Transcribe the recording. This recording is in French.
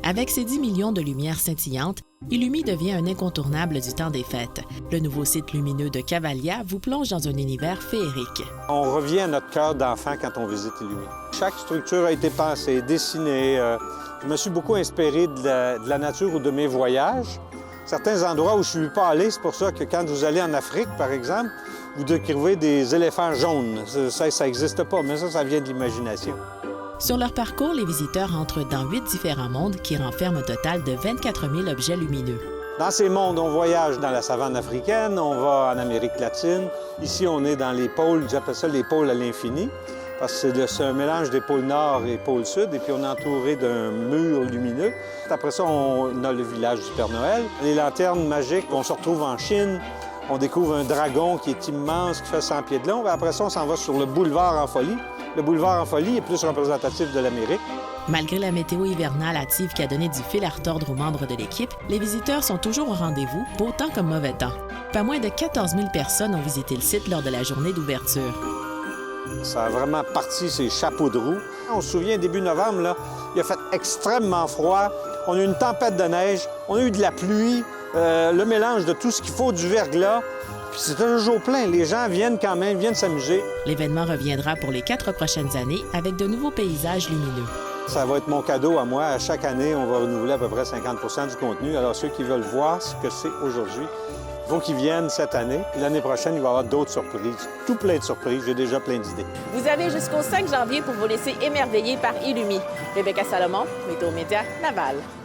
Avec ses 10 millions de lumières scintillantes, Illumi devient un incontournable du temps des fêtes. Le nouveau site lumineux de Cavalia vous plonge dans un univers féerique. On revient à notre cœur d'enfant quand on visite Illumi. Chaque structure a été pensée, dessinée. Je me suis beaucoup inspiré de la nature ou de mes voyages. Certains endroits où je ne suis pas allé, c'est pour ça que quand vous allez en Afrique, par exemple, vous découvrez des éléphants jaunes. Ça n'existe pas, mais ça vient de l'imagination. Sur leur parcours, les visiteurs entrent dans 8 différents mondes qui renferment un total de 24 000 objets lumineux. Dans ces mondes, on voyage dans la savane africaine, on va en Amérique latine. Ici, on est dans les pôles, j'appelle ça les pôles à l'infini, parce que c'est un mélange des pôles nord et pôles sud, et puis on est entouré d'un mur lumineux. Après ça, on a le village du Père Noël. Les lanternes magiques, on se retrouve en Chine. On découvre un dragon qui est immense, qui fait 100 pieds de long. Après ça, on s'en va sur le boulevard en folie. Le boulevard en folie est plus représentatif de l'Amérique. Malgré la météo hivernale hâtive qui a donné du fil à retordre aux membres de l'équipe, les visiteurs sont toujours au rendez-vous, beau temps comme mauvais temps. Pas moins de 14 000 personnes ont visité le site lors de la journée d'ouverture. Ça a vraiment parti ces chapeaux de roue. On se souvient, début novembre, là, il a fait extrêmement froid. On a eu une tempête de neige, on a eu de la pluie, le mélange de tout ce qu'il faut, du verglas. Puis c'est toujours plein. Les gens viennent quand même, viennent s'amuser. L'événement reviendra pour les 4 prochaines années avec de nouveaux paysages lumineux. Ça va être mon cadeau à moi. À chaque année, on va renouveler à peu près 50 du contenu. Alors ceux qui veulent voir ce que c'est aujourd'hui, il faut qu'ils viennent cette année. L'année prochaine, il va y avoir d'autres surprises. Tout plein de surprises. J'ai déjà plein d'idées. Vous avez jusqu'au 5 janvier pour vous laisser émerveiller par Illumi. Rebecca Salomon, Météo Média, Laval.